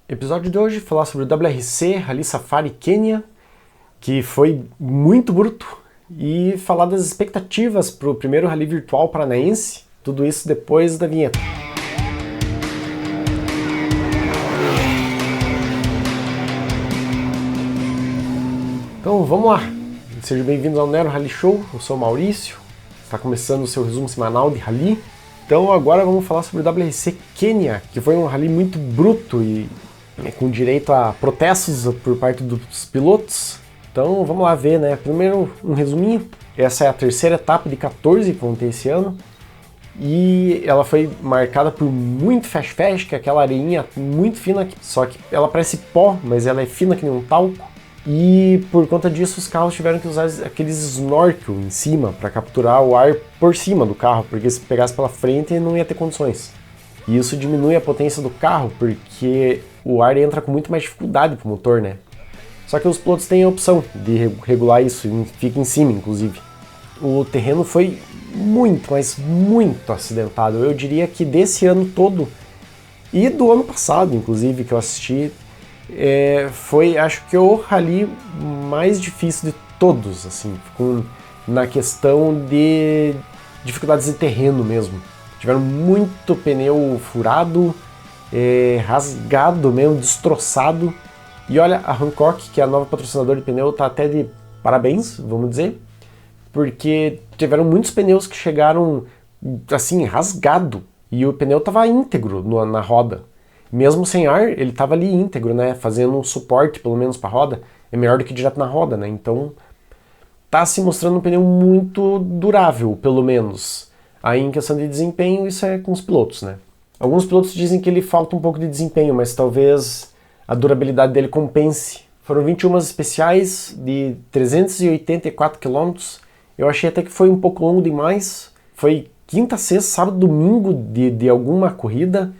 Episódio de hoje, falar sobre o WRC Rally Safari Kenya, que foi muito bruto, e falar das expectativas para o primeiro Rally Virtual Paranaense, tudo isso depois da vinheta. Então vamos lá, sejam bem-vindos ao Nero Rally Show, eu sou o Maurício, está começando o seu resumo semanal de Rally. Então agora vamos falar sobre o WRC Kenya, que foi um Rally muito bruto e com direito a protestos por parte dos pilotos. Então vamos lá ver, né? Primeiro um resuminho. Essa é a terceira etapa de 14 que vão ter esse ano. E ela foi marcada por muito fast, que é aquela areinha muito fina, só que ela parece pó, mas ela é fina que nem um talco. E por conta disso os carros tiveram que usar aqueles snorkel em cima para capturar o ar por cima do carro, porque se pegasse pela frente não ia ter condições. E isso diminui a potência do carro, porque o ar entra com muito mais dificuldade pro motor, né? Só que os pilotos têm a opção de regular isso, e fica em cima, inclusive. O terreno foi muito, mas muito acidentado. Eu diria que desse ano todo, e do ano passado, inclusive, que eu assisti, foi, acho que, o rally mais difícil de todos, assim, na questão de dificuldades de terreno mesmo. Tiveram muito pneu furado, rasgado mesmo, destroçado. E olha, a Hankook, que é a nova patrocinadora de pneu, tá até de parabéns, vamos dizer, porque tiveram muitos pneus que chegaram assim, rasgado, e o pneu tava íntegro na roda. Mesmo sem ar, ele tava ali íntegro, né, fazendo um suporte pelo menos para a roda, é melhor do que direto na roda, né, então tá se mostrando um pneu muito durável, pelo menos. Aí em questão de desempenho, isso é com os pilotos, né. Alguns pilotos dizem que ele falta um pouco de desempenho, mas talvez a durabilidade dele compense. Foram 21 especiais de 384 km. Eu achei até que foi um pouco longo demais. Foi quinta, sexta, sábado, domingo de alguma corrida.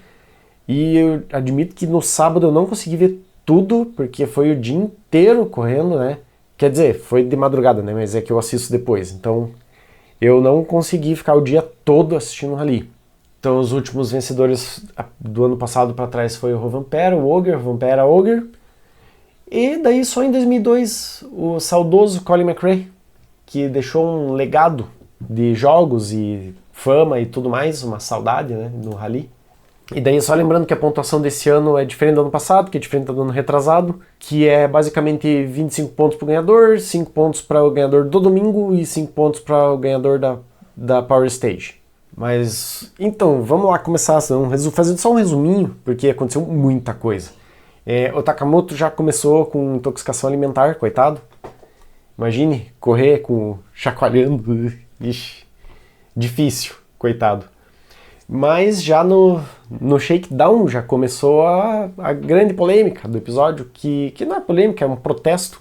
E eu admito que no sábado eu não consegui ver tudo, porque foi o dia inteiro correndo, né? Quer dizer, foi de madrugada, né? Mas é que eu assisto depois. Então eu não consegui ficar o dia todo assistindo o rally. Então os últimos vencedores do ano passado para trás foi o Rovanpera, o Rovanpera Ogre. E daí só em 2002 o saudoso Colin McRae, que deixou um legado de jogos e fama e tudo mais, uma saudade, né, no rally. E daí só lembrando que a pontuação desse ano é diferente do ano passado, que é diferente do ano retrasado, que é basicamente 25 pontos para o ganhador, 5 pontos para o ganhador do domingo e 5 pontos para o ganhador da Power Stage. Mas, então, vamos lá começar, fazendo só um resuminho, porque aconteceu muita coisa. O Takamoto já começou com intoxicação alimentar, coitado. Imagine correr chacoalhando, ixi, difícil, coitado. Mas já no shakedown já começou a grande polêmica do episódio, que não é polêmica, é um protesto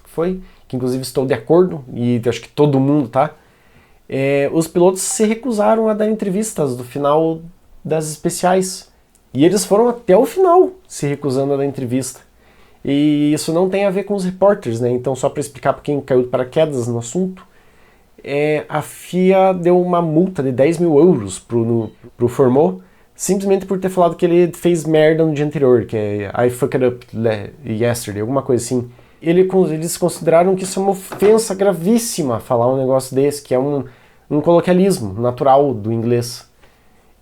que inclusive estou de acordo, e acho que todo mundo tá. Os pilotos se recusaram a dar entrevistas do final das especiais. E eles foram até o final se recusando a dar entrevista. E isso não tem a ver com os repórteres, né? Então, só para explicar para quem caiu de paraquedas no assunto, a FIA deu uma multa de 10 mil euros pro Formou, simplesmente por ter falado que ele fez merda no dia anterior, que é I fucked up yesterday, alguma coisa assim. Eles consideraram que isso é uma ofensa gravíssima falar um negócio desse, que é um coloquialismo natural do inglês.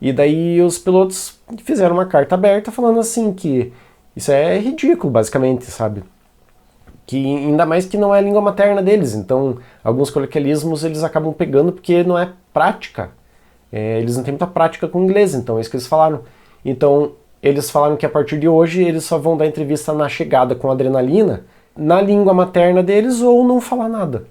E daí os pilotos fizeram uma carta aberta falando assim que isso é ridículo, basicamente, sabe? Que ainda mais que não é a língua materna deles, então alguns coloquialismos eles acabam pegando porque não é prática. Eles não têm muita prática com o inglês, então é isso que eles falaram. Então eles falaram que a partir de hoje eles só vão dar entrevista na chegada com adrenalina, na língua materna deles, ou não falar nada.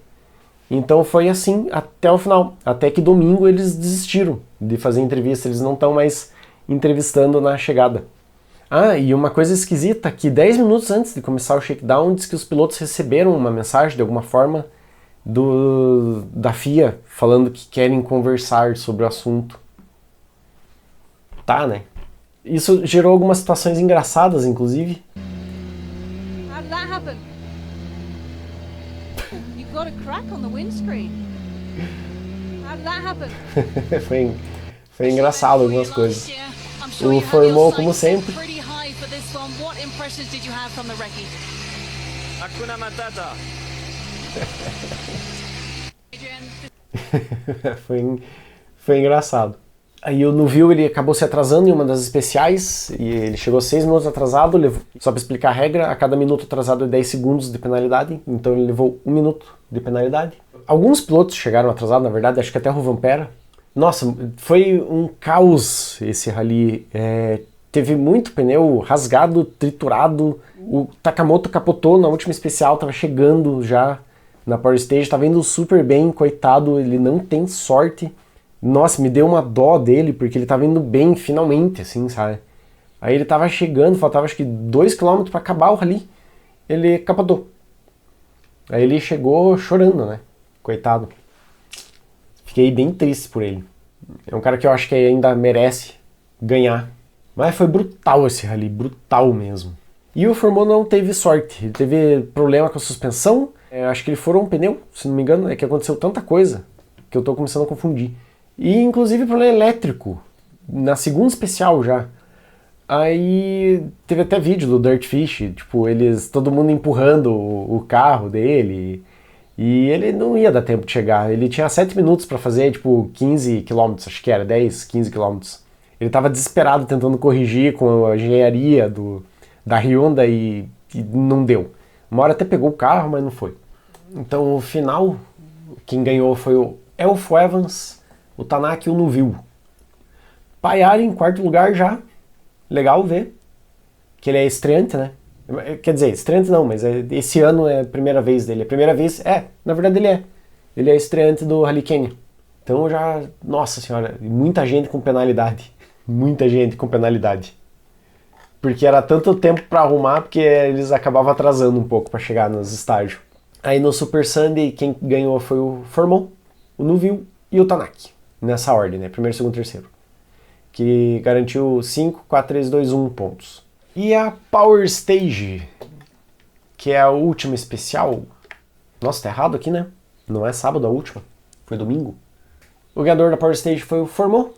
Então foi assim até o final, até que domingo eles desistiram de fazer entrevista, eles não estão mais entrevistando na chegada. Ah, e uma coisa esquisita, que 10 minutos antes de começar o shakedown, diz que os pilotos receberam uma mensagem de alguma forma da FIA, falando que querem conversar sobre o assunto. Tá, né? Isso gerou algumas situações engraçadas, inclusive. How did that happen? You've got a crack on the windscreen. How did that happen? Foi engraçado algumas coisas. O Formou, como sempre, Tom, what impressions did you have from the recce? Hakuna Matata. Adrian, foi engraçado. Aí no View ele acabou se atrasando em uma das especiais, e ele chegou 6 minutos atrasado, só para explicar a regra, a cada minuto atrasado é 10 segundos de penalidade, então ele levou 1 minuto de penalidade. Alguns pilotos chegaram atrasados, na verdade, acho que até o Rovanpera. Nossa, foi um caos esse rally, teve muito pneu rasgado, triturado, o Takamoto capotou na última especial, tava chegando já na Power Stage, tava indo super bem, coitado, ele não tem sorte. Nossa, me deu uma dó dele, porque ele tava indo bem, finalmente, assim, sabe? Aí ele tava chegando, faltava acho que 2 km para acabar o rally, ele capotou. Aí ele chegou chorando, né? Coitado. Fiquei bem triste por ele. É um cara que eu acho que ainda merece ganhar. Mas foi brutal esse rally, brutal mesmo. E o Formol não teve sorte, ele teve problema com a suspensão, acho que ele furou um pneu, se não me engano, é que aconteceu tanta coisa que eu tô começando a confundir. E inclusive problema elétrico, na segunda especial já. Aí teve até vídeo do Dirtfish, tipo, todo mundo empurrando o carro dele, e ele não ia dar tempo de chegar, ele tinha 7 minutos para fazer, tipo, 15 km, acho que era, 10, 15 km. Ele tava desesperado tentando corrigir com a engenharia da Hyundai e não deu. Uma hora até pegou o carro, mas não foi. Então, no final, quem ganhou foi o Elfo Evans, o Tanaka e o Neuville. Paiari em quarto lugar já. Legal ver. Que ele é estreante, né? Quer dizer, estreante não, mas esse ano é a primeira vez dele. A primeira vez, na verdade ele é. Ele é estreante do Rally Kenya. Então já, nossa senhora, muita gente com penalidade. Muita gente com penalidade. Porque era tanto tempo para arrumar, porque eles acabavam atrasando um pouco para chegar nos estágios. Aí no Super Sunday, quem ganhou foi o Formol, o Neuville e o Tanaka. Nessa ordem, né? Primeiro, segundo, terceiro. Que garantiu 5, 4, 3, 2, 1 pontos. E a Power Stage, que é a última especial. Nossa, tá errado aqui, né? Não é sábado a última, foi domingo. O ganhador da Power Stage foi o Formol.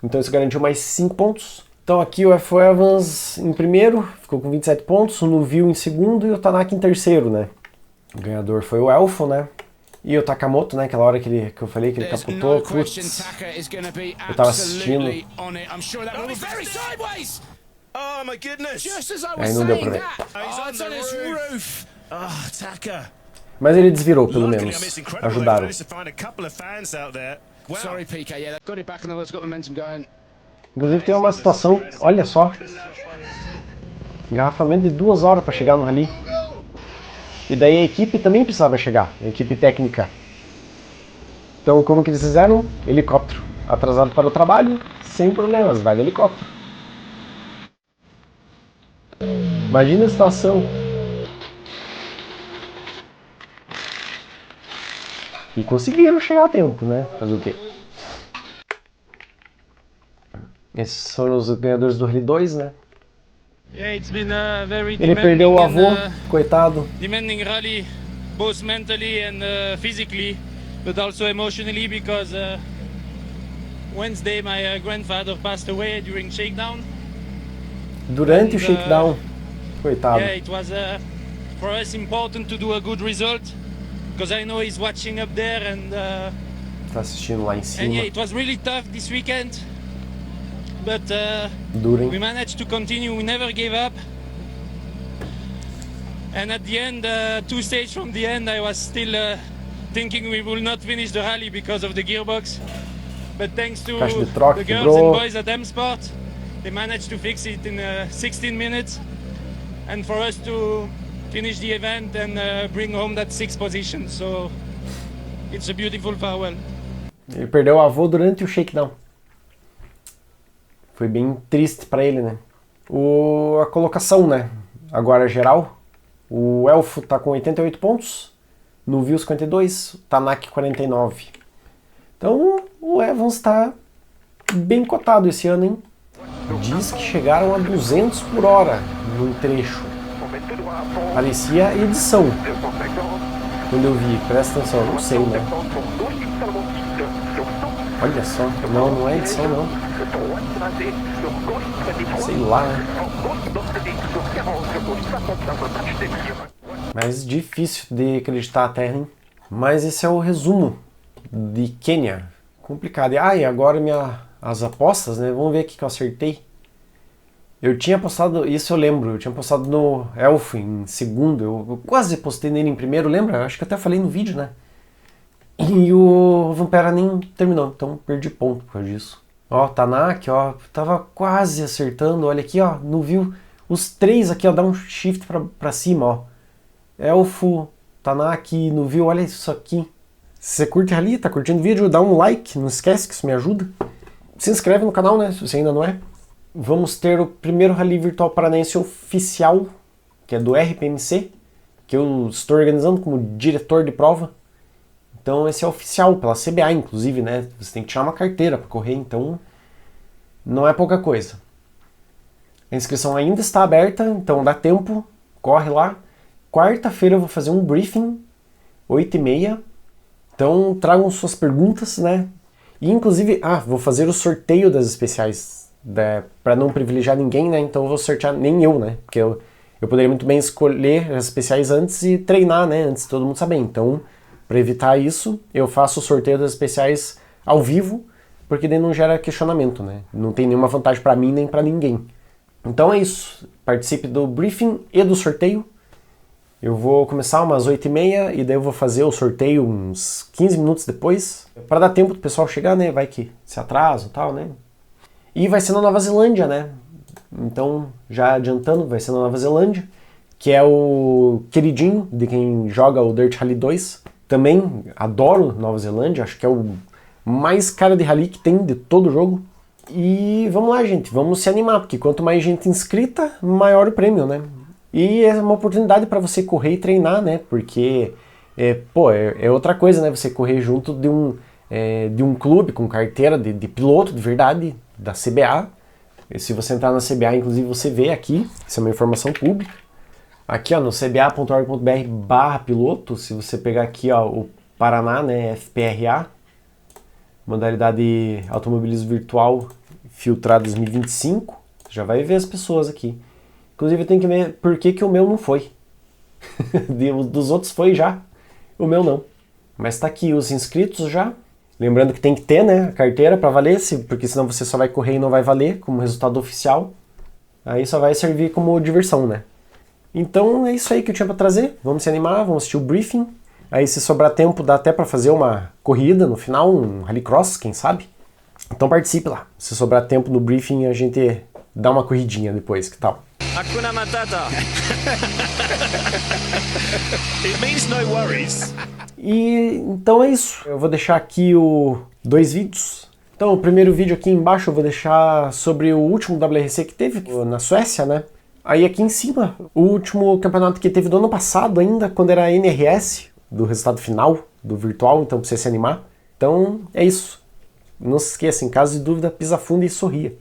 Então isso garantiu mais 5 pontos. Então aqui o F. Evans em primeiro, ficou com 27 pontos, o Neuville em segundo e o Tanaka em terceiro, né? O ganhador foi o Elfo, né? E o Takamoto, né? Aquela hora que eu falei que ele capotou, putz, eu tava assistindo. Aí não deu pra ver. Mas ele desvirou, pelo menos. Ajudaram. Inclusive tem uma situação, olha só. Engarrafamento de 2 horas para chegar no rally. E daí a equipe também precisava chegar, a equipe técnica. Então como que eles fizeram? Helicóptero. Atrasado para o trabalho, sem problemas, vai no helicóptero. Imagina a situação. E conseguiram chegar a tempo, né? Fazer o quê? Esses foram os ganhadores do Rally 2, né? Ele perdeu o avô, coitado. Demanding rally, both mentally and physically, but also emotionally, because Wednesday my grandfather passed away during shakedown. Durante o shakedown, coitado. Yeah, it was for us important to do a good result, because I know he's watching up there and. Tá assistindo lá em cima. And yeah, it was really tough this weekend. But we managed to continue, we never gave up. And at the end, 2 stages from the end, I was still thinking we will not finish the rally because of the gearbox. But thanks to the girls and boys at M-Sport, they managed to fix it in 16 minutes. And for us to finish the event and bring home that 6th position. So it's a beautiful farewell. Ele perdeu o avô durante o shakedown. Foi bem triste para ele, né? A colocação, né? Agora geral. O Elfo tá com 88 pontos. Neuville 52. O Tanaka 49. Então o Evans tá bem cotado esse ano, hein? Diz que chegaram a 200 por hora num trecho. Parecia edição. Quando eu vi, presta atenção, não sei, né? Olha só, não é edição não. Sei lá, né? Mas difícil de acreditar até, hein? Mas esse é o resumo de Quênia. Complicado. E agora as apostas, né? Vamos ver aqui que eu acertei. Eu tinha postado, isso eu lembro, eu tinha postado no Elfo em segundo, eu quase postei nele em primeiro, lembra? Acho que até falei no vídeo, né? E o Vampera nem terminou, então perdi ponto por causa disso. Ó, Tanak, ó, tava quase acertando, olha aqui, ó, não viu? Os três aqui, ó, dá um shift pra cima, ó. Elfo, Tanak, não viu? Olha isso aqui. Se você curte ali, tá curtindo o vídeo, dá um like, não esquece que isso me ajuda. Se inscreve no canal, né, se você ainda não é. Vamos ter o primeiro Rally Virtual Paranaense oficial, que é do RPMC, que eu estou organizando como diretor de prova. Então esse é oficial, pela CBA inclusive, né? Você tem que tirar uma carteira para correr, então não é pouca coisa. A inscrição ainda está aberta, então dá tempo, corre lá. Quarta-feira eu vou fazer um briefing, 8h30. Então tragam suas perguntas, né? E inclusive, vou fazer o sorteio das especiais. Para não privilegiar ninguém, né? Então eu vou sortear nem eu, né? Porque eu poderia muito bem escolher as especiais antes e treinar, né? Antes de todo mundo saber. Então, para evitar isso, eu faço o sorteio das especiais ao vivo, porque daí não gera questionamento, né? Não tem nenhuma vantagem para mim nem para ninguém. Então é isso. Participe do briefing e do sorteio. Eu vou começar umas 8h30 e daí eu vou fazer o sorteio uns 15 minutos depois, para dar tempo do pessoal chegar, né? Vai que se atrasa e tal, né? E vai ser na Nova Zelândia, né? Então, já adiantando, vai ser na Nova Zelândia, que é o queridinho de quem joga o Dirt Rally 2. Também adoro Nova Zelândia, acho que é o mais cara de rally que tem de todo o jogo. E vamos lá, gente, vamos se animar, porque quanto mais gente inscrita, maior o prêmio, né? E é uma oportunidade para você correr e treinar, né? Porque, é outra coisa, né? Você correr junto de um clube com carteira de piloto de verdade, da CBA. E se você entrar na CBA, inclusive, você vê aqui, isso é uma informação pública. Aqui, ó, no cba.org.br/piloto, se você pegar aqui, ó, o Paraná, né, FPRA, modalidade automobilismo virtual filtrado 2025, você já vai ver as pessoas aqui. Inclusive, eu tenho que ver por que o meu não foi. Dos outros foi já, o meu não. Mas tá aqui os inscritos já. Lembrando que tem que ter, né, a carteira para valer, porque senão você só vai correr e não vai valer como resultado oficial. Aí só vai servir como diversão, né? Então é isso aí que eu tinha para trazer. Vamos se animar, vamos assistir o briefing. Aí se sobrar tempo dá até para fazer uma corrida no final, um rallycross, quem sabe? Então participe lá. Se sobrar tempo no briefing a gente dá uma corridinha depois, que tal? Hakuna Matata. It means no worries. E então é isso. Eu vou deixar aqui dois vídeos. Então o primeiro vídeo aqui embaixo eu vou deixar sobre o último WRC que teve na Suécia, né? Aí aqui em cima, o último campeonato que teve do ano passado ainda, quando era NRS, do resultado final do virtual, então pra você se animar. Então é isso. Não se esqueça, em caso de dúvida, pisa fundo e sorria.